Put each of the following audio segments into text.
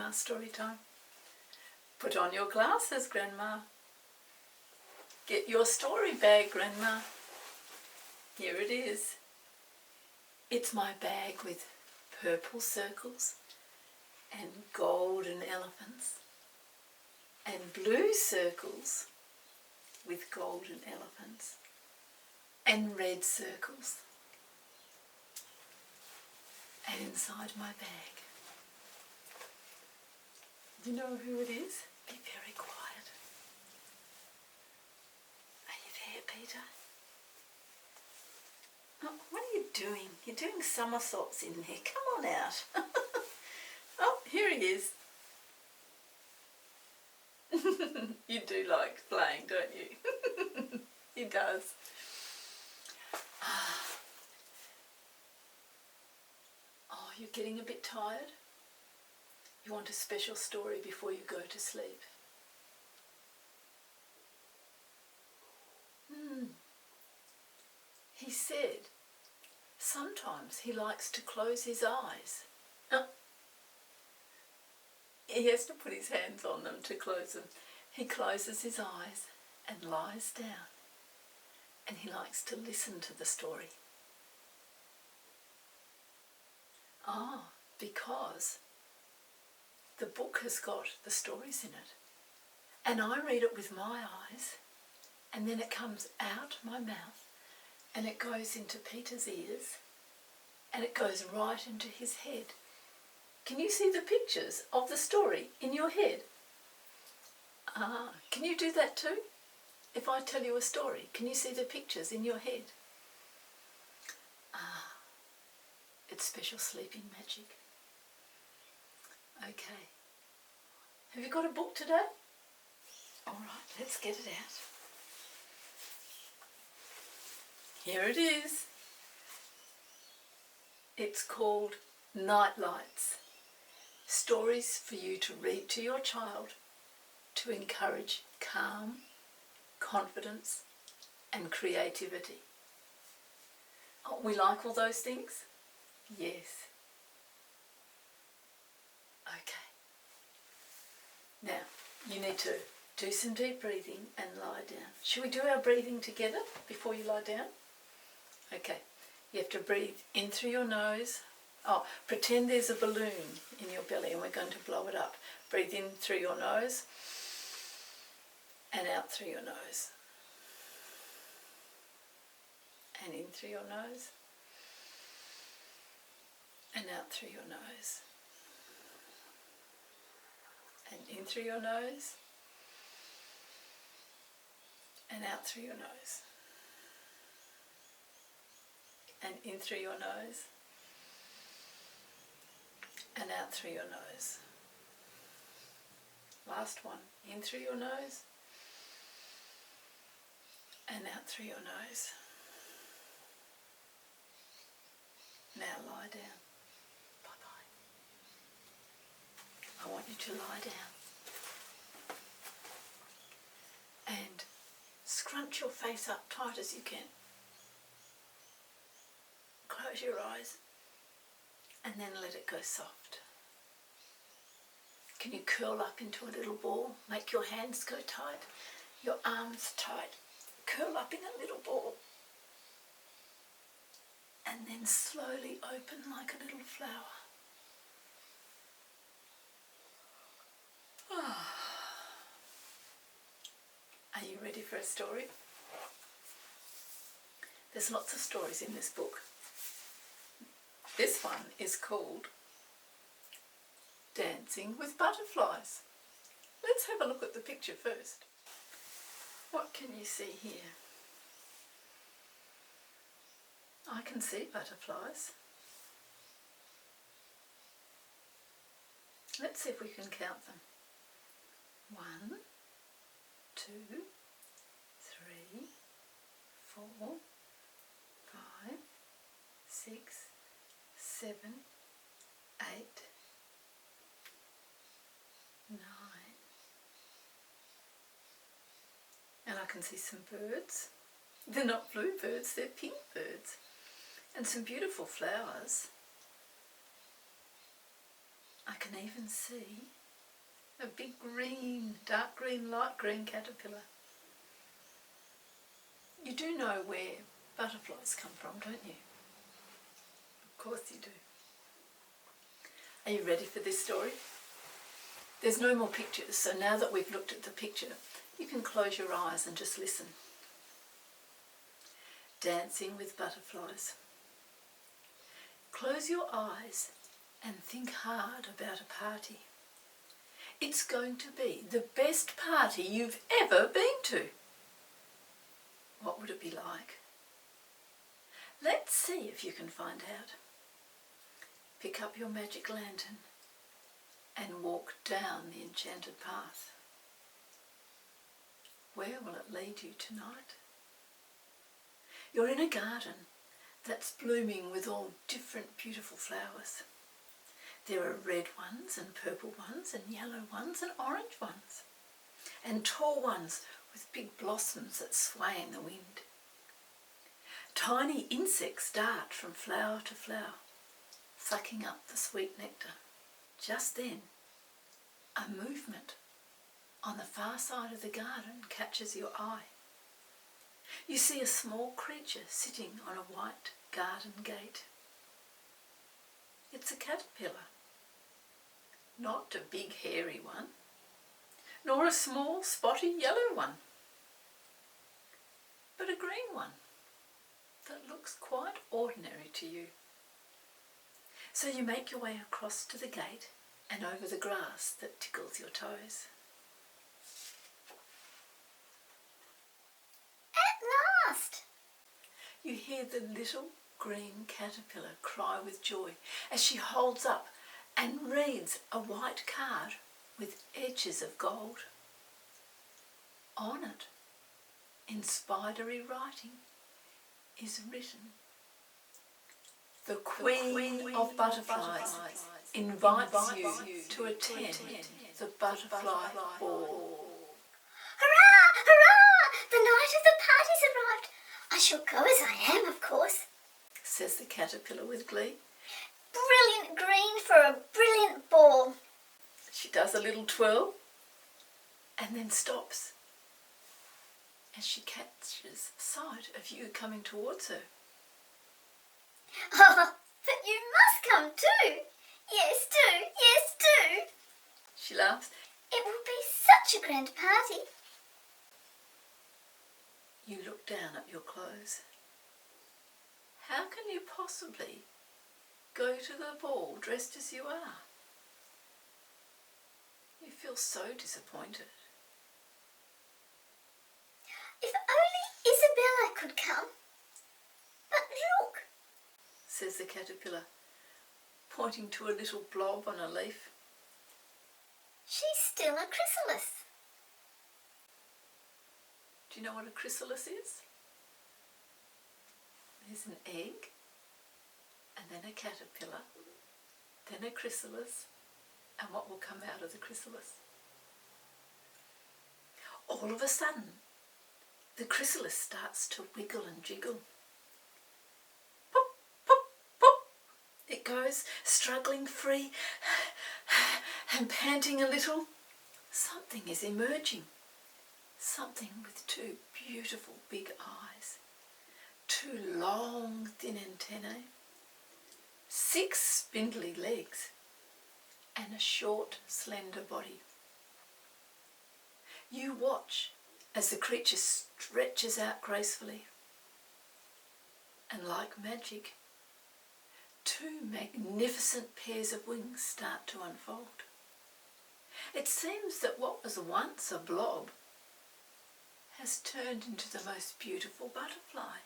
Grandma's Storytime. Put on your glasses, Grandma. Get your story bag, Grandma. Here it is. It's my bag with purple circles and golden elephants and blue circles with golden elephants and red circles. And inside my bag, do you know who it is? Be very quiet. Are you there, Peter? Oh, what are you doing? You're doing somersaults in there. Come on out. Oh, here he is. You do like playing, don't you? He does. Oh, you're getting a bit tired? You want a special story before you go to sleep? He said sometimes he likes to close his eyes. He has to put his hands on them to close them. He closes his eyes and lies down, and he likes to listen to the story. Because the book has got the stories in it, and I read it with my eyes, and then it comes out my mouth, and it goes into Peter's ears, and it goes right into his head. Can you see the pictures of the story in your head? Can you do that too? If I tell you a story, can you see the pictures in your head? It's special sleeping magic. Okay. Have you got a book today? All right, let's get it out. Here it is. It's called Nightlights. Stories for you to read to your child to encourage calm, confidence, and creativity. Oh, we like all those things? Yes. Okay. Now, you need to do some deep breathing and lie down. Should we do our breathing together before you lie down? Okay. You have to breathe in through your nose. Pretend there's a balloon in your belly and we're going to blow it up. Breathe in through your nose and out through your nose. And in through your nose and out through your nose. And in through your nose and out through your nose. And in through your nose and out through your nose. Last one. In through your nose and out through your nose. Now lie down. Bye-bye. I want you to lie down and scrunch your face up tight as you can. Close your eyes and then let it go soft. Can you curl up into a little ball? Make your hands go tight, your arms tight. Curl up in a little ball. And then slowly open like a little flower. Are you ready for a story? There's lots of stories in this book. This one is called Dancing with Butterflies. Let's have a look at the picture first. What can you see here? I can see butterflies. Let's see if we can count them. 1, 2, 3, 4, 5, 6, 7, 8, 9. And I can see some birds. They're not blue birds, they're pink birds. And some beautiful flowers. I can even see A big green, dark green, light green caterpillar. You do know where butterflies come from, don't you? Of course you do. Are you ready for this story? There's no more pictures, so now that we've looked at the picture, you can close your eyes and just listen. Dancing with butterflies. Close your eyes and think hard about a party. It's going to be the best party you've ever been to. What would it be like? Let's see if you can find out. Pick up your magic lantern and walk down the enchanted path. Where will it lead you tonight? You're in a garden that's blooming with all different beautiful flowers. There are red ones and purple ones and yellow ones and orange ones, and tall ones with big blossoms that sway in the wind. Tiny insects dart from flower to flower, sucking up the sweet nectar. Just then, a movement on the far side of the garden catches your eye. You see a small creature sitting on a white garden gate. It's a caterpillar. Not a big hairy one, nor a small spotty yellow one, but a green one that looks quite ordinary to you. So you make your way across to the gate and over the grass that tickles your toes. At last! You hear the little green caterpillar cry with joy as she holds up and reads a white card with edges of gold. On it, in spidery writing, is written, "The Queen of Butterflies invites you to attend the Butterfly Ball." Hurrah! Hurrah! The night of the party's arrived. I shall go as I am, of course. Says the caterpillar with glee. Brilliant green for a brilliant ball. She does a little twirl and then stops as she catches sight of you coming towards her. Oh, but you must come too. Yes, do. Yes, do. She laughs. It will be such a grand party. You look down at your clothes. How can you possibly go to the ball dressed as you are? You feel so disappointed. If only Isabella could come. But look, says the caterpillar, pointing to a little blob on a leaf. she's still a chrysalis. Do you know what a chrysalis is? There's an egg, and then a caterpillar, then a chrysalis, and what will come out of the chrysalis? All of a sudden, the chrysalis starts to wiggle and jiggle. Pop, pop, pop. It goes, struggling free and panting a little. Something is emerging. Something with two beautiful big eyes, two long thin antennae, 6 spindly legs, and a short slender body. You watch as the creature stretches out gracefully, and like magic, 2 magnificent pairs of wings start to unfold. It seems that what was once a blob has turned into the most beautiful butterfly.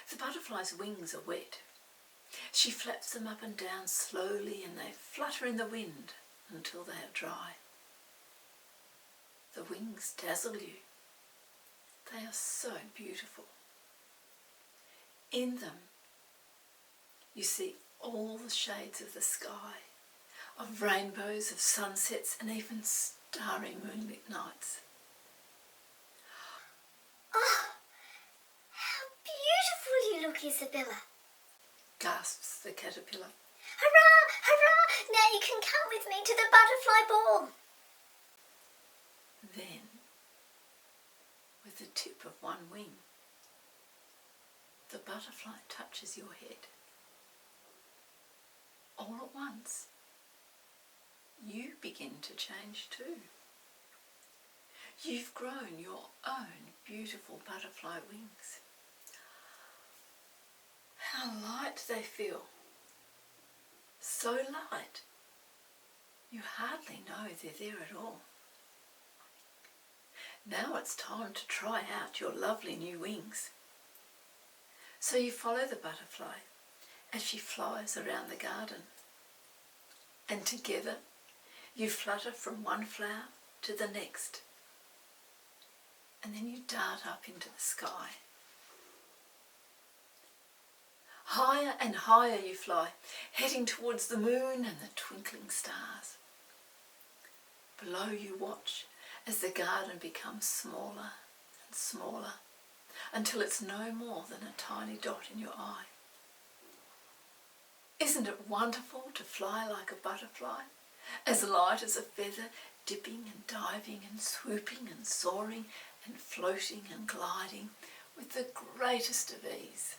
The butterfly's wings are wet. She flaps them up and down slowly and they flutter in the wind until they are dry. The wings dazzle you. They are so beautiful. In them, you see all the shades of the sky, of rainbows, of sunsets, and even starry moonlit nights. Oh, how beautiful you look, Isabella. Gasps the caterpillar. Hurrah! Hurrah! Now you can come with me to the butterfly ball. Then, with the tip of one wing, the butterfly touches your head. All at once, you begin to change too. You've grown your own beautiful butterfly wings. How light they feel. So light, you hardly know they're there at all. Now it's time to try out your lovely new wings. So you follow the butterfly as she flies around the garden. And together you flutter from one flower to the next. And then you dart up into the sky. Higher and higher you fly, heading towards the moon and the twinkling stars. Below you watch as the garden becomes smaller and smaller, until it's no more than a tiny dot in your eye. Isn't it wonderful to fly like a butterfly, as light as a feather, dipping and diving and swooping and soaring and floating and gliding with the greatest of ease?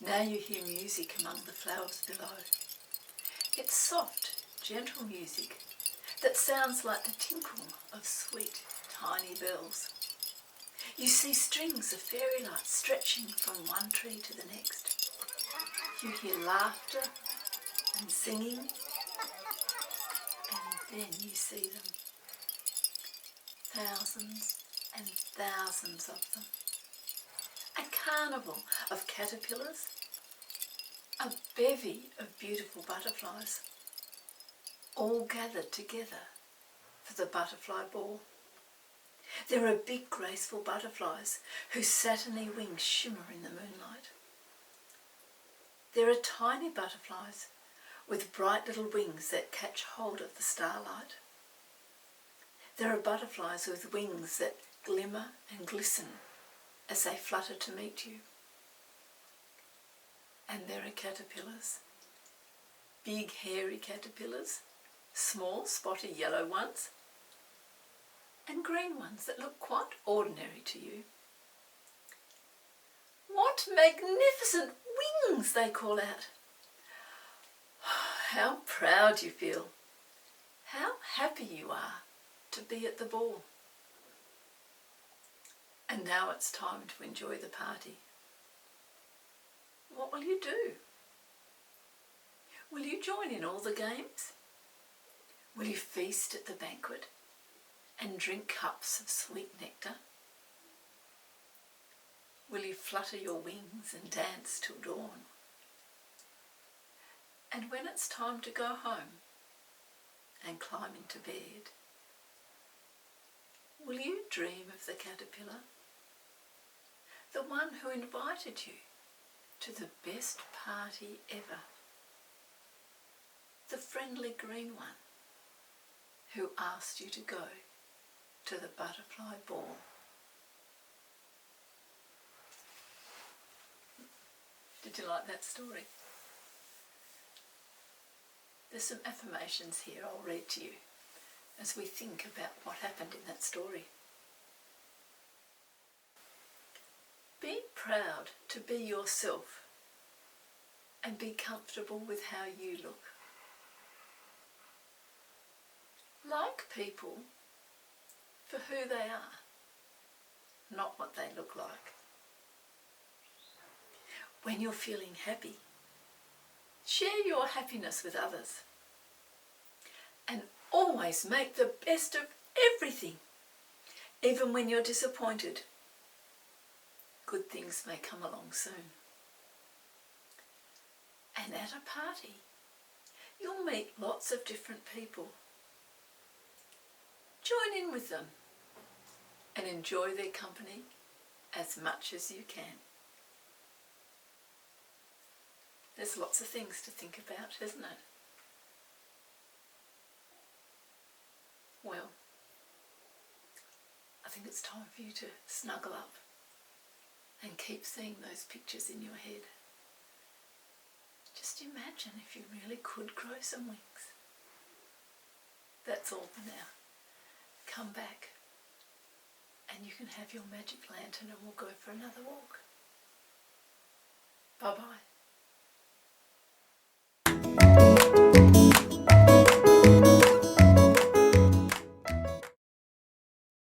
Now you hear music among the flowers below. It's soft, gentle music that sounds like the tinkle of sweet, tiny bells. You see strings of fairy lights stretching from one tree to the next. You hear laughter and singing, and then you see them. Thousands and thousands of them. A carnival of caterpillars, a bevy of beautiful butterflies, all gathered together for the butterfly ball. There are big graceful butterflies whose satiny wings shimmer in the moonlight. There are tiny butterflies with bright little wings that catch hold of the starlight. There are butterflies with wings that glimmer and glisten as they flutter to meet you. And there are caterpillars, big hairy caterpillars, small spotty yellow ones, and green ones that look quite ordinary to you. What magnificent wings, they call out. How proud you feel, how happy you are to be at the ball. And now it's time to enjoy the party. What will you do? Will you join in all the games? Will you feast at the banquet and drink cups of sweet nectar? Will you flutter your wings and dance till dawn? And when it's time to go home and climb into bed, will you dream of the caterpillar, the one who invited you to the best party ever, the friendly green one who asked you to go to the butterfly ball? Did you like that story? There's some affirmations here I'll read to you as we think about what happened in that story. Be proud to be yourself and be comfortable with how you look. Like people for who they are, not what they look like. When you're feeling happy, share your happiness with others. And always make the best of everything, even when you're disappointed. Good things may come along soon. And at a party, you'll meet lots of different people. Join in with them and enjoy their company as much as you can. There's lots of things to think about, isn't it? Well, I think it's time for you to snuggle up and keep seeing those pictures in your head. Just Just imagine if you really could grow some wings. That's all for now. Come back and you can have your magic lantern and we'll go for another walk. Bye-bye.